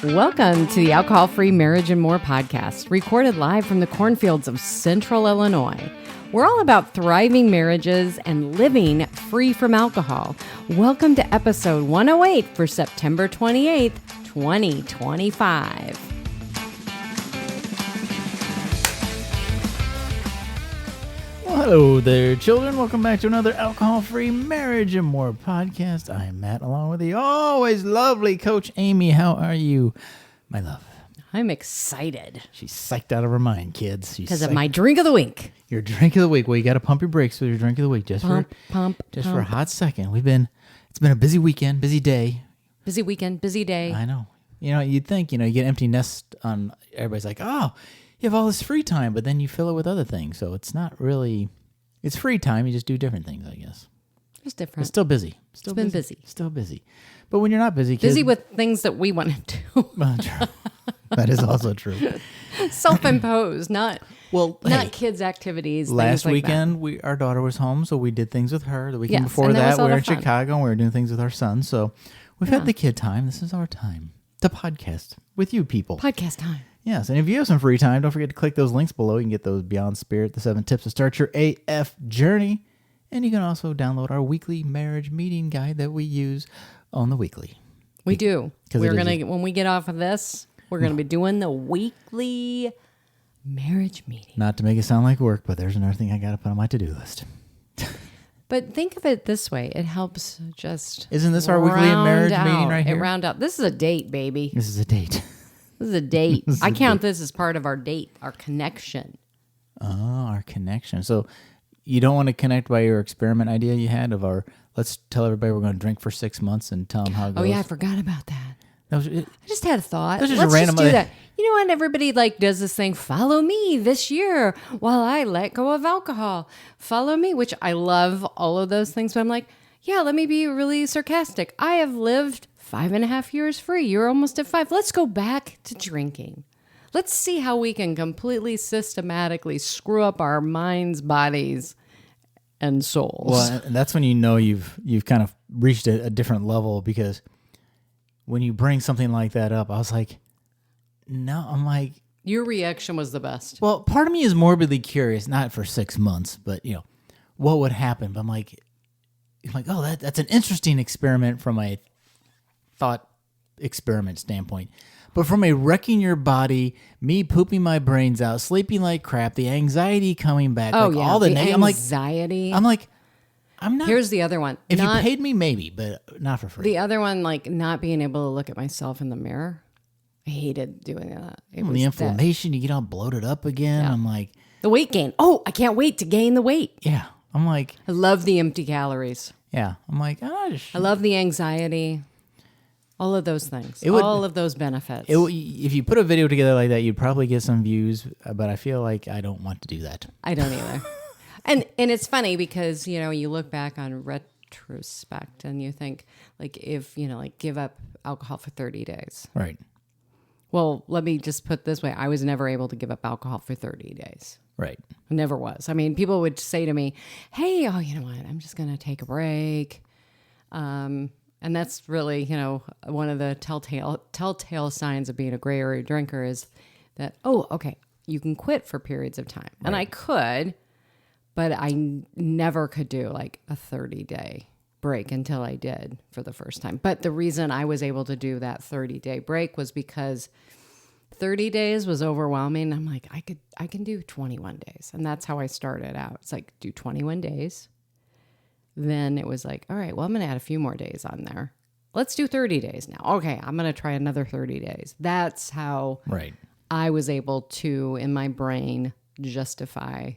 Welcome to the Alcohol-Free Marriage and More podcast, recorded live from the cornfields of Central Illinois. We're all about thriving marriages and living free from alcohol. Welcome to episode 108 for September 28th, 2025. Well, hello there, children. Welcome back to another Alcohol-Free Marriage and More podcast. I am Matt, along with the always lovely Coach Amy. How are you, my love? I'm excited. She's psyched out of her mind, kids. Because of my drink of the week. Your drink of the week. Well, you got to pump your brakes with your drink of the week just for a hot second. It's been a busy weekend, busy day. Busy weekend, busy day. I know. You'd think, you get empty nest on, everybody's like, oh, you have all this free time, but then you fill it with other things. So it's not really, it's free time. You just do different things, I guess. It's different. It's still busy. It's been busy. Still busy. But when you're not busy, kids, busy with things that we want to do. Well, true. That is also true. Self-imposed, not hey, kids' activities. Last things like weekend, our daughter was home, so we did things with her. The weekend Yes, before and that was that, a we lot were of in fun. Chicago, and we were doing things with our son. So we've had the kid time. This is our time to podcast with you people. Podcast time. Yes, and if you have some free time, don't forget to click those links below. You can get those Beyond Spirit, the 7 tips to start your AF journey. And you can also download our weekly marriage meeting guide that we use on the weekly. We do. 'Cause We're going to, when we get off of this, we're going to be doing the weekly marriage meeting. Not to make it sound like work, but there's another thing I got to put on my to-do list. But think of it this way. It helps just Isn't this our weekly marriage meeting right here? It round out. This is a date, baby. This is a date. This is a date. I count this as part of our date, our connection. Oh, our connection. So you don't want to connect by your experiment idea you had of let's tell everybody we're going to drink for 6 months and tell them how it goes. Oh, yeah, I forgot about that. That was, I just had a thought. That's just Let's a random just do that. You know what? Everybody does this thing. Follow me this year while I let go of alcohol. Follow me, which I love all of those things. But I'm like, yeah, let me be really sarcastic. I have lived 5.5 years free. You're almost at 5. Let's go back to drinking. Let's see how we can completely systematically screw up our minds, bodies, and souls. well, and that's when you've kind of reached a different level, because when you bring something like that up, I was like, no, I'm like, Your reaction was the best. well, part of me is morbidly curious, not for 6 months, but what would happen? But I'm like, oh, that's an interesting experiment from a thought experiment standpoint. But from a wrecking your body, me pooping my brains out, sleeping like crap, the anxiety coming back, Oh, like yeah. all the anxiety. I'm like, I'm not. Here's the other one. If you paid me, maybe, but not for free. The other one, not being able to look at myself in the mirror. I hated doing that. It was The inflammation, you get all bloated up again. Yeah. I'm like, the weight gain. Oh, I can't wait to gain the weight. yeah. I'm like, I love the empty calories. yeah. I'm like, I love the anxiety. All of those things. All of those benefits. if you put a video together like that, you'd probably get some views, but I feel like I don't want to do that. I don't either. and it's funny because, you look back on retrospect and you think if, give up alcohol for 30 days. Right. Well, let me just put it this way. I was never able to give up alcohol for 30 days. Right. I never was. I mean, people would say to me, hey, oh, you know what? I'm just going to take a break. And that's really, one of the telltale signs of being a gray area drinker is that, oh, okay, you can quit for periods of time. Right. And I could, but I never could do a 30-day break until I did for the first time. But the reason I was able to do that 30-day break was because 30 days was overwhelming. I'm like, I can do 21 days. And that's how I started out. It's do 21 days. Then it was all right, well, I'm going to add a few more days on there. Let's do 30 days now. Okay, I'm going to try another 30 days. That's how I was able to, in my brain, justify.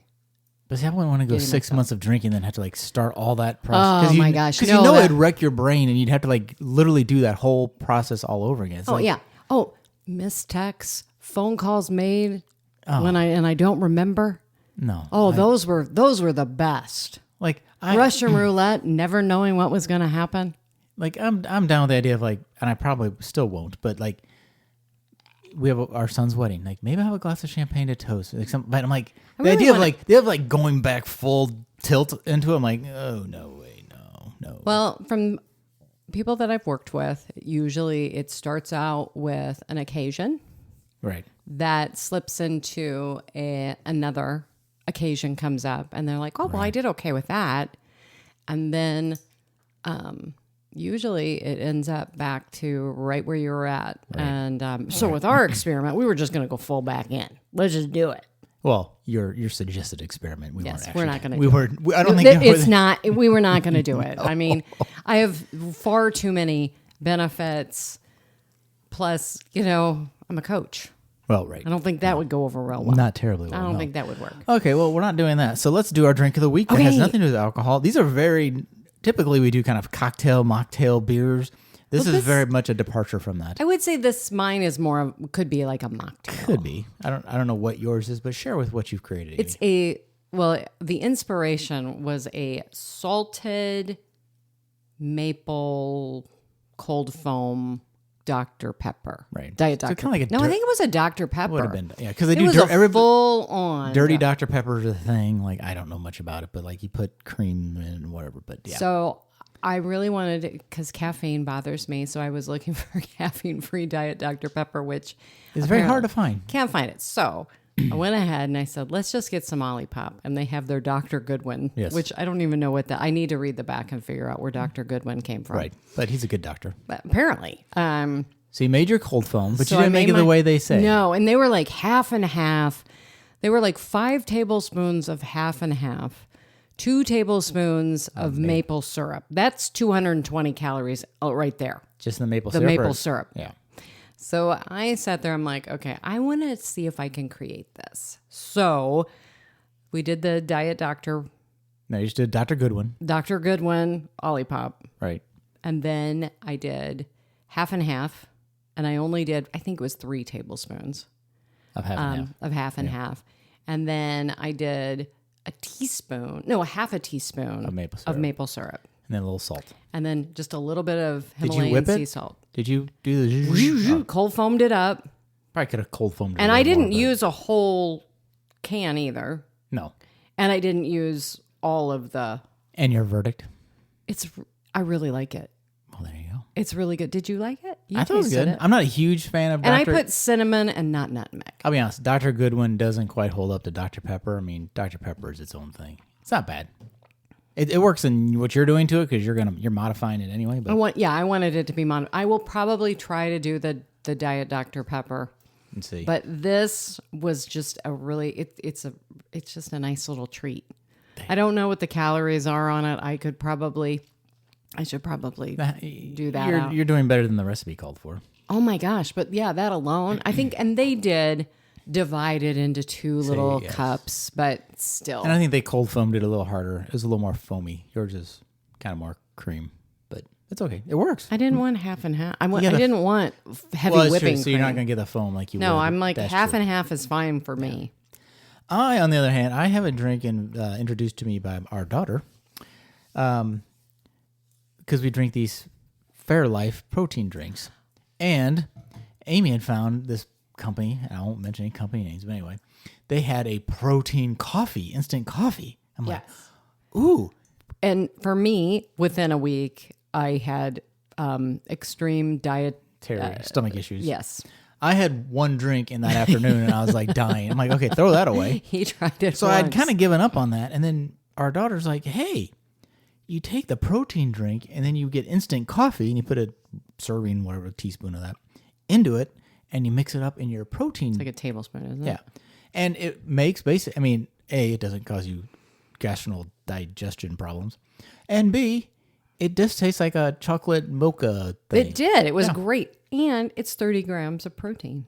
But see, I wouldn't want to go 6 months of drinking and then have to start all that process. Oh my gosh. Because it'd wreck your brain and you'd have to literally do that whole process all over again. It's yeah. Oh, missed texts, phone calls made when I don't remember. No. Oh, those were the best. Russian roulette, never knowing what was going to happen. I'm down with the idea of and I probably still won't, but we have our son's wedding. Maybe I'll have a glass of champagne to toast. But I'm the really idea of going back full tilt into it. I'm like, oh no way, no. Well, from people that I've worked with, usually it starts out with an occasion Right. that slips into another occasion comes up, and they're like, "Oh, well, I did okay with that," and then usually it ends up back to right where you were at. And so with our experiment, we were just going to go full back in. Let's just do it. Well, your suggested experiment. We weren't actually. We're not going to. We were. I don't think it's not. We were not going to do it. I mean, I have far too many benefits. Plus, I'm a coach. Well, right. I don't think that would go over real well. Not terribly well. I don't no. think that would work. Okay, well, we're not doing that. So let's do our drink of the week. That has Okay. nothing to do with alcohol. These are very typically we do kind of cocktail, mocktail beers. This is very much a departure from that. I would say mine is could be like a mocktail. Could be. I don't know what yours is, but share with what you've created. Amy. It's the inspiration was a salted maple cold foam Dr. Pepper. Right. Diet So Dr. kinda like a No, I dirt- think it was a Dr. Pepper. would have been because they It do was a full on dirty Dr. Pepper is a thing. Like I don't know much about it, but like you put cream in and whatever. But yeah, So I really wanted it because caffeine bothers me. So I was looking for caffeine-free Diet Dr. Pepper, which it's very hard to apparently find. can't find it. So I went ahead and I said, let's just get some Olipop. And they have their Dr. Goodwin, Yes. which I don't even know I need to read the back and figure out where Dr. Goodwin came from. Right, but he's a good doctor. But apparently. So you made your cold foam, but So you didn't I make made it the way they say. No, and they were like half and half. They were like 5 tablespoons of half and half, 2 tablespoons of maple syrup. That's 220 calories right there. Just the maple The syrup. maple syrup. Yeah. So I sat there. I'm like, okay, I want to see if I can create this. So we did the Diet Dr. No, you just did Dr. Goodwin. Dr. Goodwin Olipop. Right. And then I did half and half. And I only did, I think it was 3 tablespoons Of half and half. of half and half. And then I did a half a teaspoon Of maple syrup. syrup. And then a little salt. And then just a little bit of Did you Himalayan whip sea it? salt. Did you do the Cold foamed it up. Probably could have cold foamed it. And a I little didn't more, use a whole can either. but no. And I didn't use all of the. And your verdict? I really like it. Well, there you go. It's really good. Did you like it? You I thought it was tasted good. it. I'm not a huge fan of And Dr. I put cinnamon and not nutmeg. I'll be honest. Dr. Goodwin doesn't quite hold up to Dr. Pepper. I mean, Dr. Pepper is its own thing. It's not bad. It works in what you're doing to it because you're modifying it anyway. But I wanted it to be I will probably try to do the Diet Dr. Pepper. let's see. But this was just a really it's just a nice little treat. I don't know what the calories are on it. I should probably do that. out. You're doing better than the recipe called for. Oh my gosh, but yeah, that alone, I think, and they did divide it into 2 little yes. cups, but still. And I think they cold foamed it a little harder. It was a little more foamy. Yours is kind of more cream, but it's okay. It works. I didn't want half and half. I Yeah, didn't want heavy Well, it's whipping true. So you're not cream. going to get the foam like you No, would. I'm like That's half true. and half is fine for me. I, on the other hand, I have a drink introduced to me by our daughter, because we drink these Fairlife protein drinks, and Amy had found this company. And I won't mention any company names, but anyway, they had a protein coffee, instant coffee. I'm like, ooh, And for me, within a week, I had extreme dietary stomach issues. Yes. I had one drink in that afternoon, and I was like dying. I'm like, okay, throw that away. He tried it. So I'd once. kind of given up on that. And then our daughter's like, hey, you take the protein drink and then you get instant coffee and you put a serving, whatever, a teaspoon of that into it and you mix it up in your protein. like a tablespoon, isn't it? Yeah. And it makes I mean, A, it doesn't cause you gastrointestinal digestion problems. And B, it just tastes like a chocolate mocha thing. It did. It was great. And it's 30 grams of protein.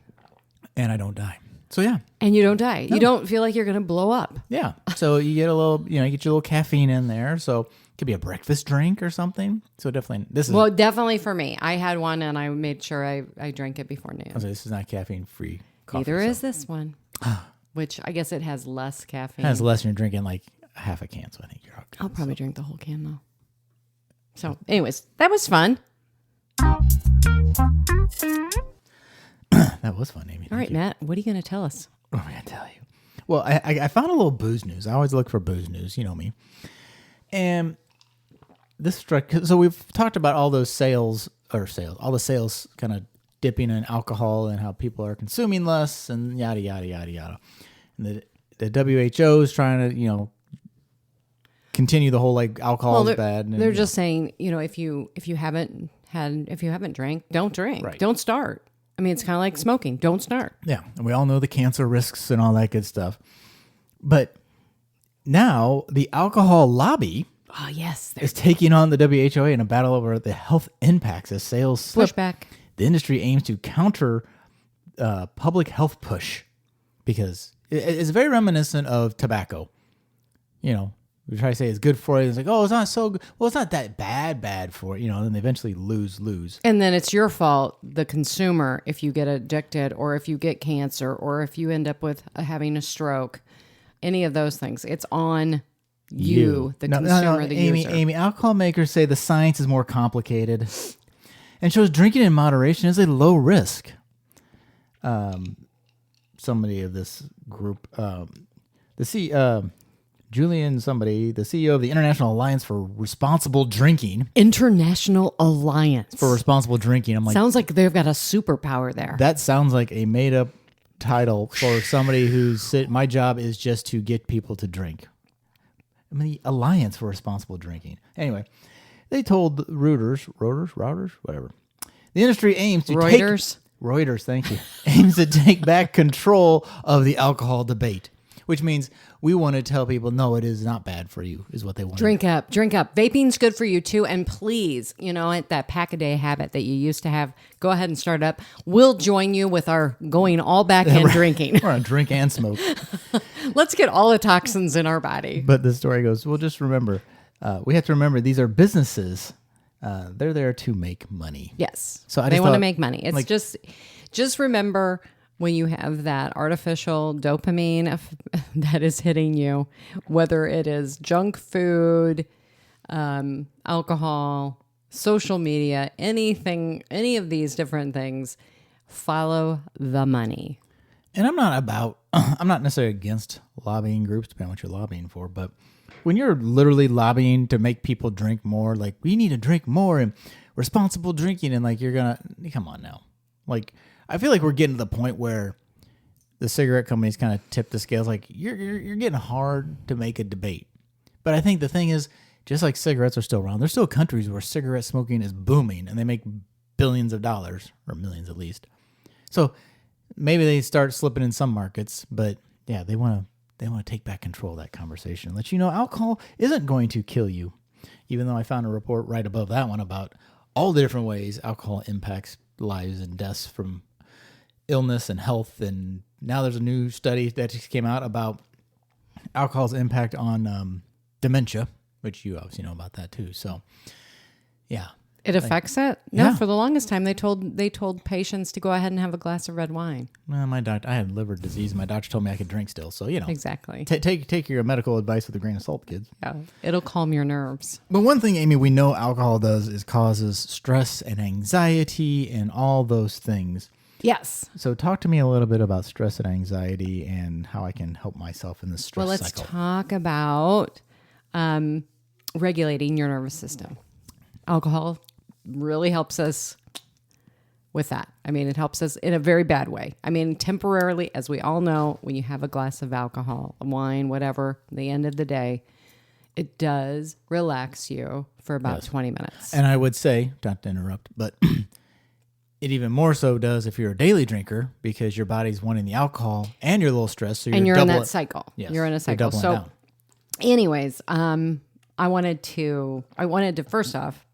And I don't die. So yeah. And you don't die. You don't feel like you're going to blow up. Yeah. So you get a little, you get your little caffeine in there. So it could be a breakfast drink or something. So definitely, Well, definitely for me. I had one and I made sure I drank it before noon. this is not caffeine free coffee. Neither so is this one, which I guess it has less caffeine. it has less and you're drinking like half a can. So I think you're okay. I'll probably drink the whole can though. So, anyways, that was fun. That was fun, Amy. All right, Matt, what are you going to tell us? What am I going to tell you? Well, I found a little booze news. I always look for booze news. You know me. And this struck. So we've talked about all those all the sales kind of dipping in alcohol and how people are consuming less and yada yada yada yada. And the WHO is trying to continue the whole like alcohol is bad. And, they're just saying if you haven't drank, don't drink, Right. don't start. I mean, it's kind of like smoking. Don't start. Yeah, and we all know the cancer risks and all that good stuff. But now the alcohol lobby Oh yes, is taking on the WHOA in a battle over the health impacts as sales slip. pushback. The industry aims to counter public health push because it's very reminiscent of tobacco. We try to say it's good for you. It's like, oh, it's not so good. Well, it's not that bad for it. Then they eventually lose. And then it's your fault, the consumer, if you get addicted or if you get cancer or if you end up with having a stroke, any of those things. It's on you, the consumer, the user. Amy, alcohol makers say the science is more complicated and shows drinking in moderation is a low risk. Somebody of this group, Julian somebody, the CEO of the International Alliance for Responsible Drinking. International Alliance. For responsible drinking. I'm like, sounds like they've got a superpower there. that sounds like a made up title for somebody my job is just to get people to drink. I mean, the Alliance for Responsible Drinking. Anyway, they told Reuters, whatever. The industry aims to Reuters, thank you. Aims to take back control of the alcohol debate, which means we want to tell people, no, it is not bad for you, is what they want. Drink up. Vaping's good for you too. And please, that pack-a-day habit that you used to have, go ahead and start up. We'll join you with our going all back in drinking. We're going to drink and smoke. Let's get all the toxins in our body. But the story goes, well, just remember, we have to remember these are businesses. They're there to make money. Yes. So they want to make money. It's just remember when you have that artificial dopamine that is hitting you, whether it is junk food, alcohol, social media, anything, any of these different things, follow the money. And I'm not necessarily against lobbying groups, depending on what you're lobbying for, but when you're literally lobbying to make people drink more, like we need to drink more and responsible drinking, and like come on now. Like, I feel like we're getting to the point where the cigarette companies kind of tip the scales. Like you're getting hard to make a debate. But I think the thing is, just like cigarettes are still around, there's still countries where cigarette smoking is booming and they make billions of dollars, or millions at least. So maybe they start slipping in some markets, but yeah, they want to take back control of that conversation. Let you know alcohol isn't going to kill you, even though I found a report right above that one about all the different ways alcohol impacts lives and deaths from illness and health. And now there's a new study that just came out about alcohol's impact on dementia, which you obviously know about that too. So yeah. It affects it? No, yeah. For the longest time they told patients to go ahead and have a glass of red wine. Well, my doctor, I had liver disease. My doctor told me I could drink still. So, Exactly. Take your medical advice with a grain of salt, kids. Yeah. It'll calm your nerves. But one thing, Amy, we know alcohol does is causes stress and anxiety and all those things. Yes. So talk to me a little bit about stress and anxiety and how I can help myself in this stress cycle. Well, let's talk about regulating your nervous system. Alcohol really helps us with that. I mean, it helps us in a very bad way. I mean, temporarily, as we all know, when you have a glass of alcohol, wine, whatever, at the end of the day, it does relax you for about 20 minutes. And I would say, not to interrupt, but it even more so does if you're a daily drinker, because your body's wanting the alcohol and you're a little stressed. So you're in that cycle. Yes, you're in a cycle. So down. anyways, I wanted to first off,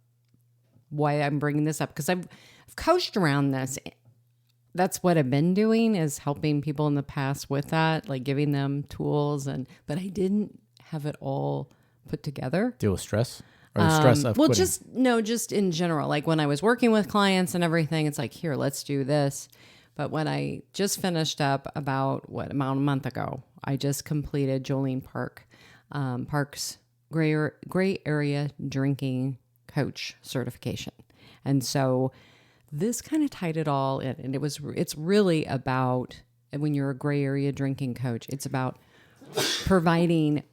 why I'm bringing this up, because I've coached around this. That's what I've been doing, is helping people in the past with that, like giving them tools, but I didn't have it all put together. Deal with stress? Or the stress of quitting? Just in general, like when I was working with clients and everything, it's like, here, let's do this. But when I just finished up about a month ago, I just completed Jolene Park's gray area drinking coach certification. And so this kind of tied it all in. And it's really about, when you're a gray area drinking coach, it's about providing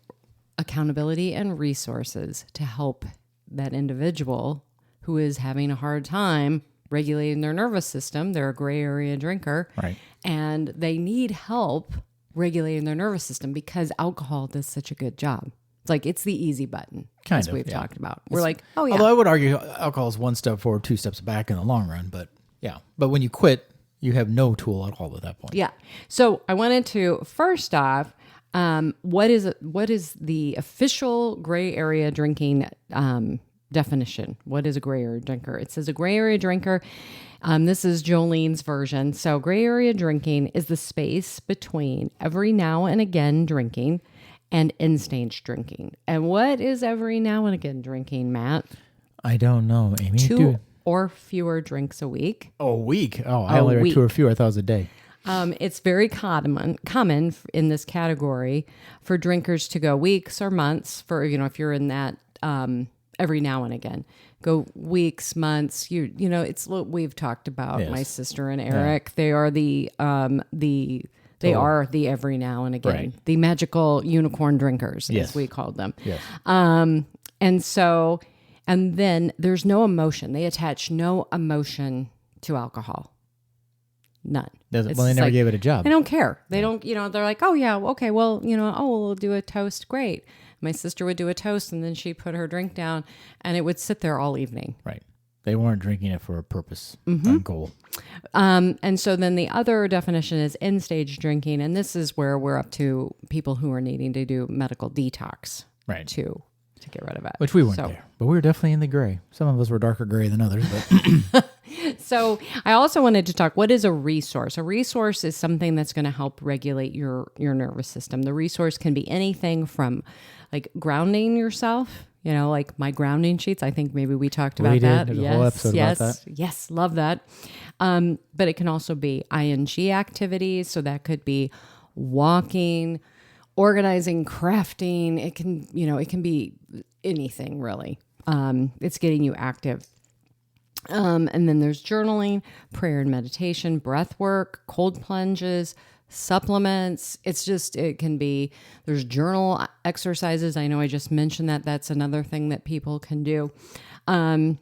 accountability and resources to help that individual who is having a hard time regulating their nervous system. They're a gray area drinker. Right. And they need help regulating their nervous system because alcohol does such a good job. It's like it's the easy button, as we've talked about. We're like, oh yeah. Although I would argue alcohol is one step forward, two steps back in the long run. But yeah. But when you quit, you have no tool at all at that point. Yeah. So I wanted to first off, what is the official gray area drinking definition? What is a gray area drinker? It says a gray area drinker. This is Jolene's version. So gray area drinking is the space between every now and again drinking and end-stage drinking. And what is every now and again drinking, Matt? I don't know, Amy. Two or fewer drinks a week. Oh, a week? Oh, I only read 2 or fewer. I thought it was a day. It's very common in this category for drinkers to go weeks or months for, if you're in that every now and again. Go weeks, months. It's what we've talked about. Yes. My sister and Eric, they are They are the every now and again, Right. the magical unicorn drinkers, Yes. as we called them. Yes. And then there's no emotion. They attach no emotion to alcohol. None. Well, It's they just never like, gave it a job. They don't care. They don't, they're like, oh yeah, okay, well, we'll do a toast. Great. My sister would do a toast and then she'd put her drink down and it would sit there all evening. Right. They weren't drinking it for a purpose, a goal. And so then the other definition is end stage drinking. And this is where we're up to people who are needing to do medical detox Right. to get rid of it. Which we weren't there. But we were definitely in the gray. Some of us were darker gray than others. But So I also wanted to talk, what is a resource? A resource is something that's going to help regulate your nervous system. The resource can be anything from like grounding yourself, like my grounding sheets. I think maybe we talked about that. There's a whole episode about that. Yes, love that. But it can also be ING activities. So that could be walking, organizing, crafting. It can be anything really. It's getting you active. And then there's journaling, prayer and meditation, breath work, cold plunges, supplements. It can be, there's journal exercises. I know I just mentioned that. That's another thing that people can do. And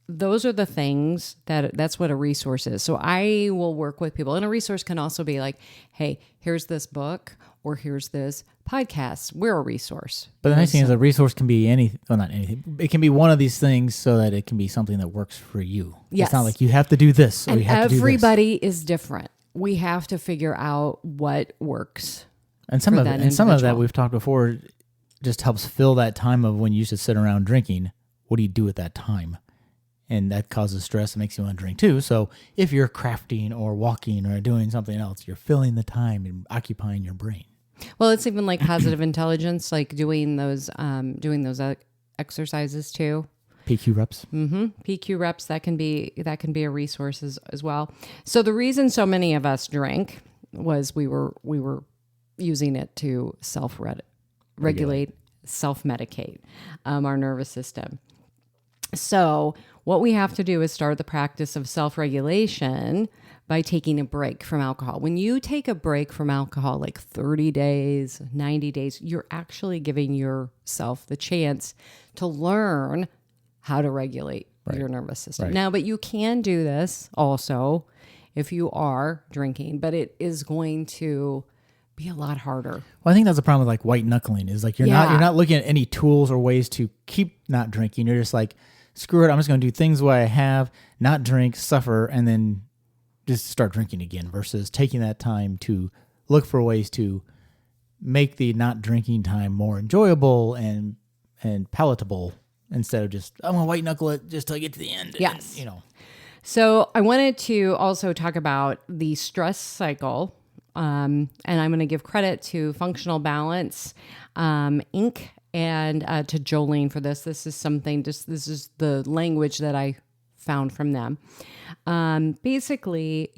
those are the things that's what a resource is. So I will work with people. And a resource can also be like, hey, here's this book or here's this podcast. We're a resource. the nice thing is a resource can be anything. Well, not anything. It can be one of these things so that it can be something that works for you. Yes. It's not like you have to do this or And you have to do this. everybody is different. We have to figure out what works. And some for of that it, and some of that individual. we've talked before just helps fill that time of when you used to sit around drinking. What do you do at that time? And that causes stress and makes you want to drink too. So if you're crafting or walking or doing something else, you're filling the time and occupying your brain. Well, it's even like positive intelligence, like doing those exercises too. PQ reps. PQ reps, that can be a resource as well. So the reason so many of us drank was we were using it to self-regulate, self-medicate our nervous system. So what we have to do is start the practice of self-regulation by taking a break from alcohol. When you take a break from alcohol, like 30 days, 90 days, you're actually giving yourself the chance to learn how to regulate your nervous system. Right. Now, but you can do this also if you are drinking, but it is going to be a lot harder. Well, I think that's the problem with like white knuckling is like you're not looking at any tools or ways to keep not drinking. You're just like, screw it, I'm just going to do things what I have, not drink, suffer, and then just start drinking again versus taking that time to look for ways to make the not drinking time more enjoyable and palatable instead of just, I'm going to white knuckle it just till I get to the end. Yes. And, So I wanted to also talk about the stress cycle. And I'm going to give credit to Functional Balance, Inc., and to Jolene for this. This is the language that I found from them. Basically,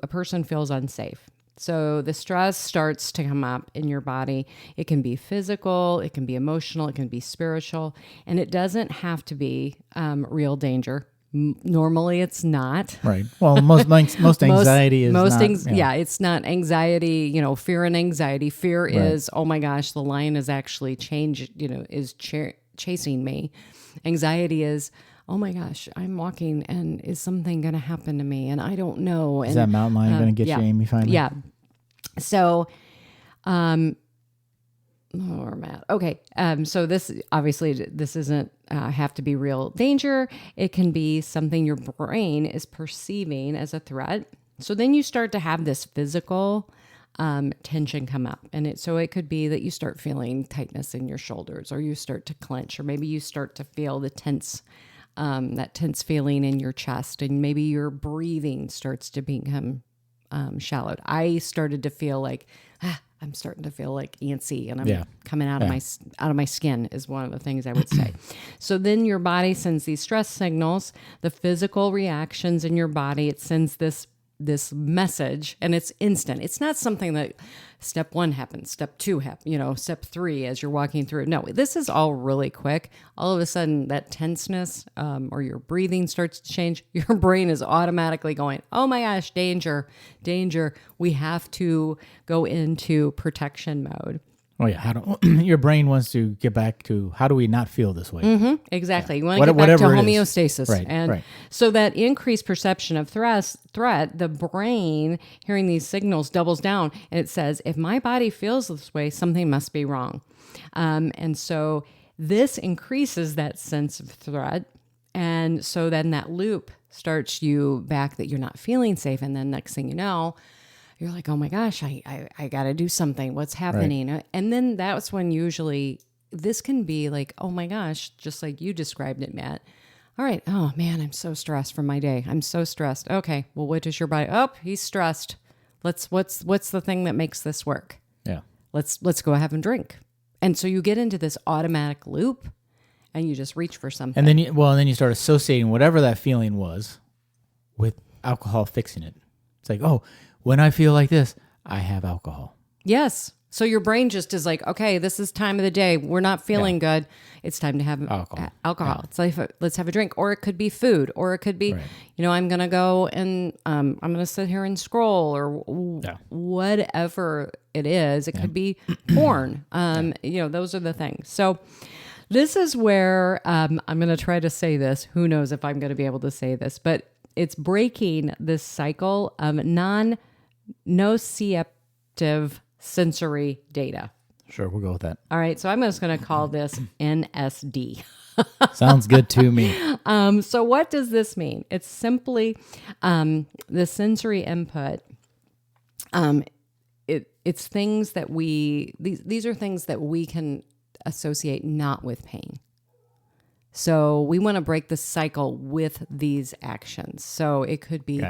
a person feels unsafe. So the stress starts to come up in your body. It can be physical, it can be emotional, it can be spiritual, and it doesn't have to be real danger. Normally, it's not. right. Well, most anxiety is not. It's not anxiety. Fear and anxiety. Fear is, oh my gosh, the lion is actually chasing me. Anxiety is, oh my gosh, I'm walking and is something going to happen to me? And I don't know. Is that mountain lion going to get you, Amy, finally? Yeah. So, or Matt. Okay. So this, obviously this isn't have to be real danger. It can be something your brain is perceiving as a threat. So then you start to have this physical tension come up. And so it could be that you start feeling tightness in your shoulders, or you start to clench, or maybe you start to feel the tense, that tense feeling in your chest, and maybe your breathing starts to become shallowed. I started to feel like, I'm starting to feel like antsy, and I'm coming out of my skin is one of the things I would say. So then your body sends these stress signals, the physical reactions in your body. It sends this message, and it's instant. It's not something that step 1 happens, step 2 happens, step 3 as you're walking through. No, this is all really quick. All of a sudden that tenseness, or your breathing starts to change. Your brain is automatically going, oh my gosh, danger, danger. We have to go into protection mode. Oh yeah, your brain wants to get back to how do we not feel this way? Mm-hmm, exactly. You want to get back to homeostasis. Right. So that increased perception of threat, the brain hearing these signals doubles down, and it says, if my body feels this way, something must be wrong. And so this increases that sense of threat. And so then that loop starts you back that you're not feeling safe. And then next thing you know, you're like, oh my gosh, I got to do something. What's happening? Right. And then that's when usually this can be like, oh my gosh, just like you described it, Matt. All right. Oh man, I'm so stressed from my day. I'm so stressed. Okay. Well, what does your body? Oh, he's stressed. What's the thing that makes this work? Yeah. Let's go have a drink. And so you get into this automatic loop, and you just reach for something. And then you start associating whatever that feeling was with alcohol fixing it. It's like, oh, when I feel like this, I have alcohol. Yes. So your brain just is like, okay, this is time of the day. We're not feeling good. It's time to have alcohol. Yeah. It's like, let's have a drink. Or it could be food. Or it could be, I'm going to go and I'm going to sit here and scroll, or whatever it is. It could be porn. Those are the things. So this is where I'm going to try to say this. Who knows if I'm going to be able to say this, but it's breaking this cycle of nociceptive sensory data. Sure, we'll go with that. All right, so I'm just going to call this NSD. Sounds good to me. So what does this mean? It's simply the sensory input. It's things that these are things that we can associate not with pain. So we want to break the cycle with these actions. So it could be,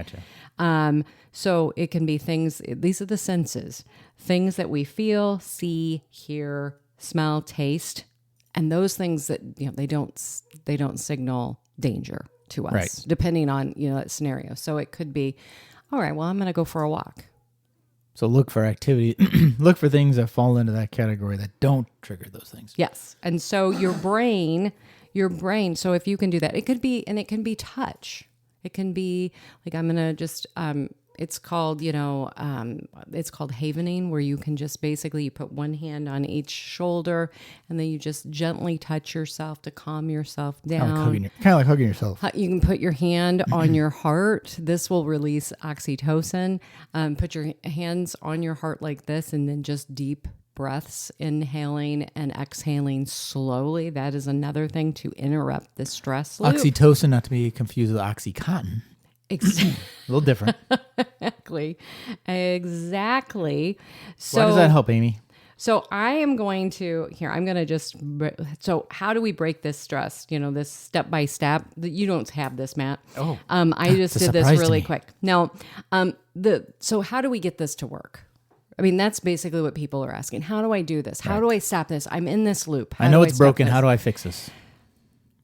so it can be things, these are the senses, things that we feel, see, hear, smell, taste, and those things that, they don't signal danger to us, depending on, that scenario. So it could be, all right, well, I'm going to go for a walk. So look for activity, look for things that fall into that category that don't trigger those things. Yes. And so your brain, so if you can do that, it can be touch. It can be like, I'm going to just, it's called, it's called havening, where you can just basically, you put one hand on each shoulder, and then you just gently touch yourself to calm yourself down. Kind of like hugging yourself. You can put your hand on your heart. This will release oxytocin. Put your hands on your heart like this, and then just deep breaths, inhaling and exhaling slowly. That is another thing to interrupt the stress loop. Oxytocin, not to be confused with Oxycontin. A little different. Exactly. So why does that help, Amy? So I am going to, so how do we break this stress? This step by step. You don't have this, Matt. Oh. I just did this really quick. Now, so how do we get this to work? I mean, that's basically what people are asking. How do I do this? How do I stop this? I'm in this loop. I know it's broken. How do I fix this?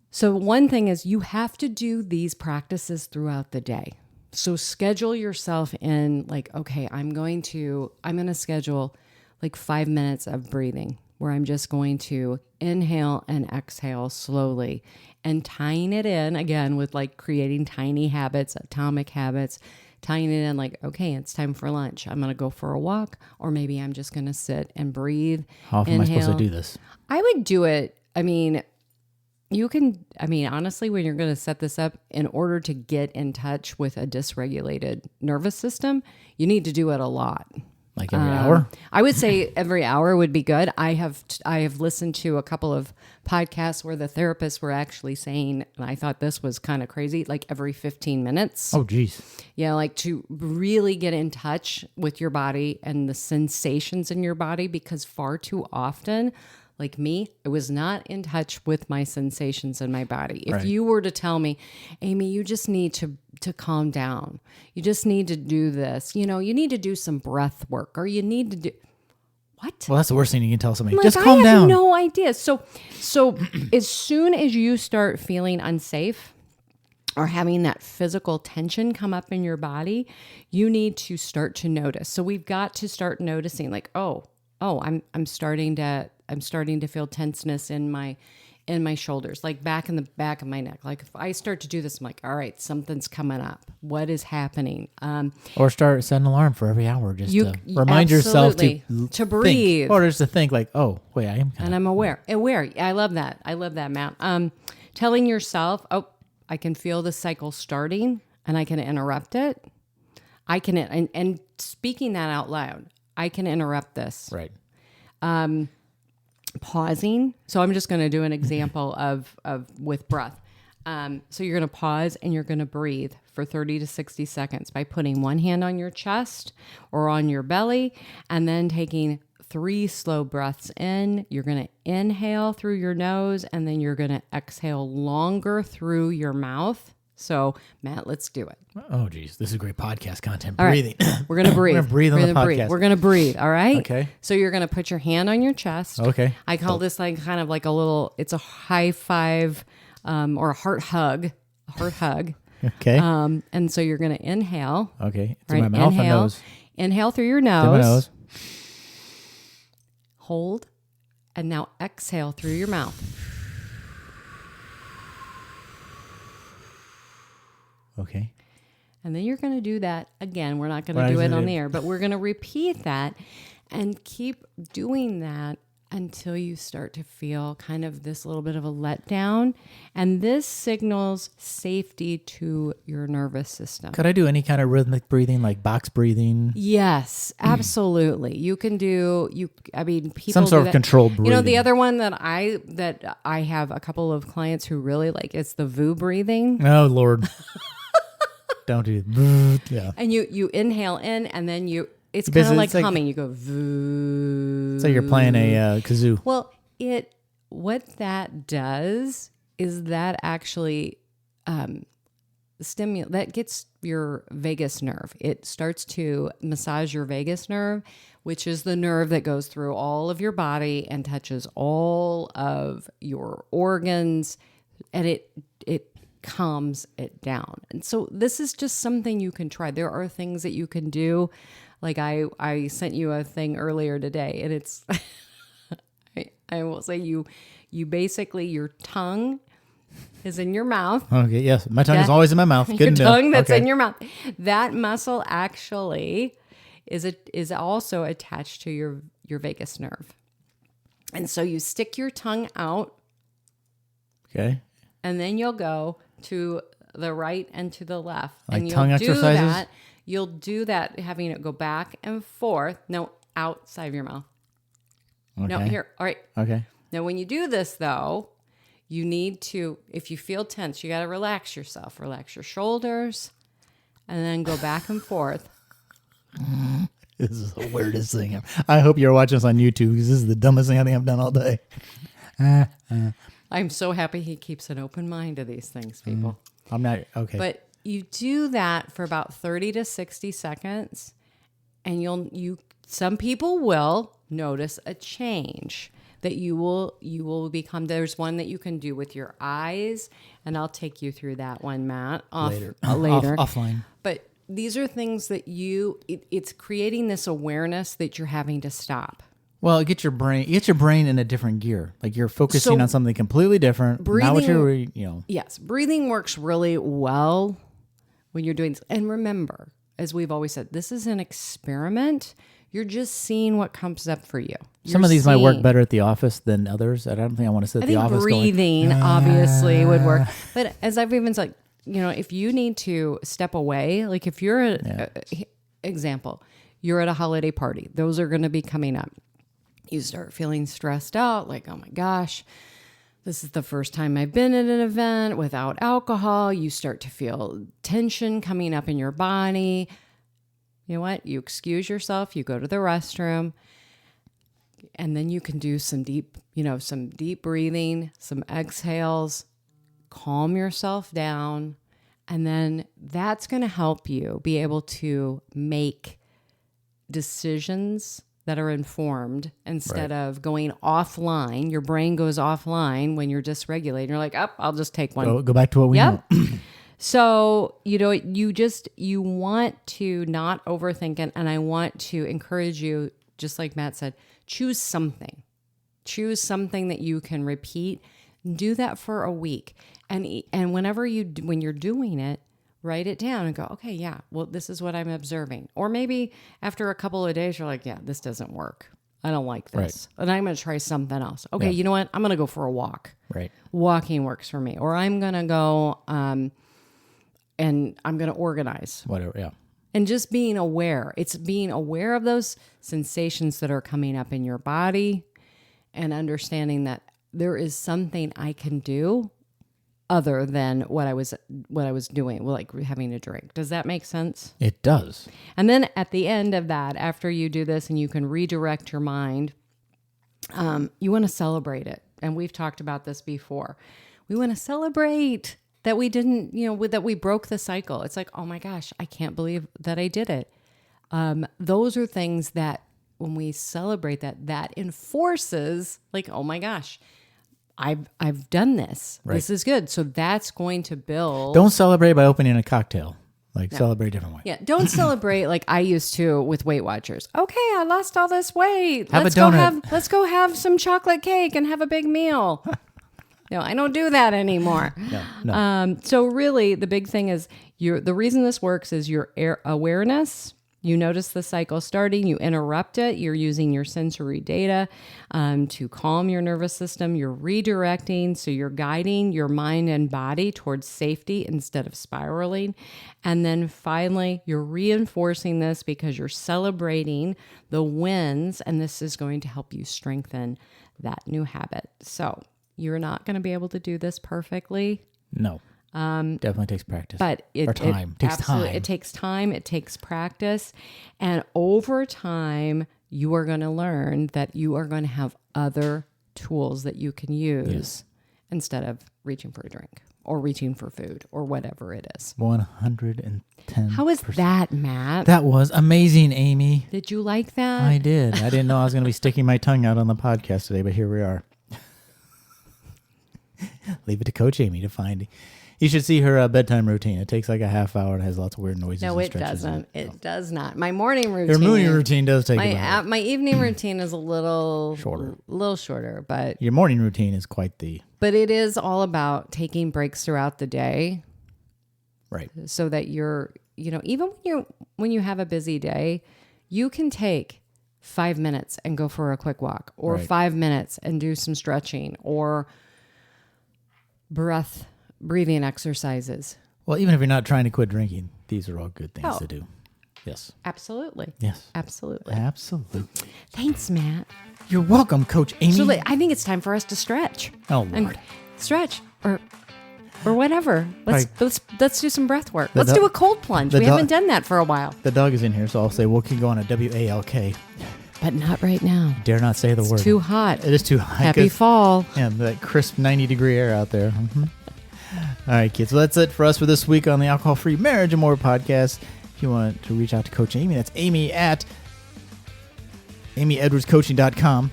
So one thing is, you have to do these practices throughout the day. So schedule yourself in, like, okay, I'm going to schedule like 5 minutes of breathing, where I'm just going to inhale and exhale slowly, and tying it in again with like creating tiny habits, atomic habits, tying it in like, okay, it's time for lunch. I'm going to go for a walk, or maybe I'm just going to sit and breathe. How often am I supposed to do this? I would do it. I mean, You can, I mean, honestly, when you're going to set this up, in order to get in touch with a dysregulated nervous system, you need to do it a lot. Like every hour? I would say every hour would be good. I have listened to a couple of podcasts where the therapists were actually saying, and I thought this was kind of crazy, like every 15 minutes. Oh, geez. Yeah, like to really get in touch with your body and the sensations in your body, because far too often, like me, I was not in touch with my sensations in my body. If Right. you were to tell me, Amy, you just need to calm down. You just need to do this. You know, you need to do some breath work, or you need to do what? Well, that's the worst thing you can tell somebody. Like, Just calm I down. have no idea. So as soon as you start feeling unsafe or having that physical tension come up in your body, you need to start to notice. So we've got to start noticing, like, I'm starting to feel tenseness in my shoulders, like back in the back of my neck. Like if I start to do this, I'm like, all right, something's coming up. What is happening? Or start set an alarm for every hour just You- to remind yourself absolutely. To think. breathe. Or just to think like, oh, wait, I am kind And I'm aware. I love that. I love that, Matt. Telling yourself, oh, I can feel the cycle starting and I can interrupt it. I can, and speaking that out loud, I can interrupt this. Right. Pausing. So I'm just going to do an example of with breath. So you're going to pause and you're going to breathe for 30 to 60 seconds by putting one hand on your chest or on your belly and then taking 3 slow breaths in. You're going to inhale through your nose and then you're going to exhale longer through your mouth. So, Matt, let's do it. Oh, geez. This is great podcast content. All right. Breathing. We're going to breathe. We're gonna breathe on the podcast. We're going to breathe. All right. Okay. So you're going to put your hand on your chest. Okay. I call this like kind of like a little, it's a high five or a heart hug. Okay. And so you're going to inhale. Okay. Through Right? my mouth Inhale. or nose? Inhale through your Through nose. my nose. Hold. And now exhale through your mouth. Okay. And then you're going to do that again. We're not going What to do is it on it? the air, but we're going to repeat that and keep doing that until you start to feel kind of this little bit of a letdown. And this signals safety to your nervous system. Could I do any kind of rhythmic breathing, like box breathing? Yes, absolutely. You can do people Some do sort of that. controlled breathing. You know, the other one that I have a couple of clients who really like, it's the VU breathing. Oh, Lord. Don't do that. Yeah. And you inhale in and then it's kind of Basically, like it's like- humming. You go VU. So you're playing a kazoo. Well, what that does is that actually that gets your vagus nerve. It starts to massage your vagus nerve, which is the nerve that goes through all of your body and touches all of your organs, and it calms it down. And so this is just something you can try. There are things that you can do. Like I sent you a thing earlier today, and it's I will say you basically, your tongue is in your mouth. Okay, yes. My tongue is always in my mouth. Good Your to know. tongue that's Okay. in your mouth. That muscle actually is also attached to your vagus nerve. And so you stick your tongue out, Okay. and then you'll go to the right and to the left. Like and tongue exercises? You'll do that, having it go back and forth. No, outside of your mouth. Okay. No, here. All right. Okay. Now, when you do this, though, you need to, if you feel tense, you got to relax yourself. Relax your shoulders, and then go back and forth. This is the weirdest thing. I hope you're watching this on YouTube because this is the dumbest thing I think I've done all day. I'm so happy he keeps an open mind to these things, people. I'm not okay. But you do that for about 30 to 60 seconds, and some people will notice a change that you will become. There's one that you can do with your eyes, and I'll take you through that one, Matt, later. later. Offline. But these are things that it's creating this awareness that you're having to stop. Well, get your brain in a different gear. Like you're focusing So on something completely different. Not what breathing- you're, Yes, breathing works really well when you're doing this. And remember, as we've always said, this is an experiment. You're just seeing what comes up for you. Some of these might work better at the office than others. I don't think I want to sit at the office breathing obviously would work. But as I've even said, if you need to step away, like if you're example, you're at a holiday party, those are going to be coming up. You start feeling stressed out, like, oh my gosh, this is the first time I've been at an event without alcohol. You start to feel tension coming up in your body. You know what? You excuse yourself, you go to the restroom, and then you can do some deep breathing, some exhales, calm yourself down. And then that's going to help you be able to make decisions that are informed instead of going offline. Your brain goes offline when you're dysregulated. You're like, I'll just take one. Go back to what we know. So, you want to not overthink it. And I want to encourage you, just like Matt said, choose something. Choose something that you can repeat. Do that for a week. And whenever when you're doing it, write it down and go, okay, yeah, well, this is what I'm observing. Or maybe after a couple of days, you're like, yeah, this doesn't work. I don't like this. And I'm going to try something else. Okay, you know what? I'm going to go for a walk. Right. Walking works for me. Or I'm going to go and I'm going to organize. Whatever, yeah. And just being aware. It's being aware of those sensations that are coming up in your body and understanding that there is something I can do other than what I was doing, like having a drink. Does that make sense? It does. And then at the end of that, after you do this and you can redirect your mind, you want to celebrate it. And we've talked about this before. We want to celebrate that we didn't, that we broke the cycle. It's like, oh my gosh, I can't believe that I did it. Those are things that when we celebrate that enforces, like, oh my gosh, I've done this. Right. This is good. So that's going to build. Don't celebrate by opening a cocktail. Celebrate a different way. Yeah. Don't celebrate like I used to with Weight Watchers. Okay, I lost all this weight. Have a donut. Let's go have some chocolate cake and have a big meal. No, I don't do that anymore. No. So really, the big thing is the reason this works is your awareness. You notice the cycle starting, you interrupt it, you're using your sensory data to calm your nervous system, you're redirecting, so you're guiding your mind and body towards safety instead of spiraling. And then finally, you're reinforcing this because you're celebrating the wins, and this is going to help you strengthen that new habit. So you're not going to be able to do this perfectly. No. Definitely takes practice. But it takes time. It takes time. It takes practice. And over time, you are going to learn that you are going to have other tools that you can use instead of reaching for a drink or reaching for food or whatever it is. 110%. How is that, Matt? That was amazing, Amy. Did you like that? I did. I didn't know I was going to be sticking my tongue out on the podcast today, but here we are. Leave it to Coach Amy to find. You should see her bedtime routine. It takes like a half hour and has lots of weird noises. No, it doesn't. It does not. My morning routine. Your morning routine does take a while. My evening routine is a little shorter, but your morning routine is quite the. But it is all about taking breaks throughout the day, right? So that you're, even when you have a busy day, you can take 5 minutes and go for a quick walk, or 5 minutes and do some stretching, or breathing exercises. Well, even if you're not trying to quit drinking, these are all good things to do. Yes. Absolutely. Yes. Absolutely. Absolutely. Thanks, Matt. You're welcome, Coach Amy. So I think it's time for us to stretch. Oh, Lord. Stretch or whatever. Let's do some breath work. Let's do a cold plunge. We haven't done that for a while. The dog is in here, so I'll say we can go on a WALK. But not right now. Dare not say the word. It's too hot. It is too hot. Happy fall. Yeah, that crisp 90-degree air out there. Mm-hmm. All right, kids. So that's it for us for this week on the Alcohol-Free Marriage and More podcast. If you want to reach out to Coach Amy, that's Amy at amyedwardscoaching.com.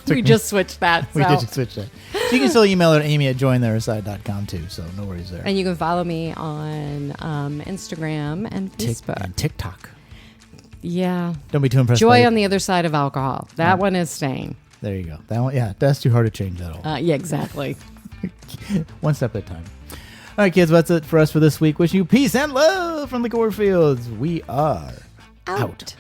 We just switched that. We did just switch that. So you can still email her at amy@jointheotherSide.com too, so no worries there. And you can follow me on Instagram and Facebook. And TikTok. Yeah. Don't be too impressed. Joy on the other side of alcohol. That one is staying. There you go. That one, yeah, that's too hard to change that all. Yeah, exactly. One step at a time. All right, kids, that's it for us for this week. Wishing you peace and love from the cornfields. We are out.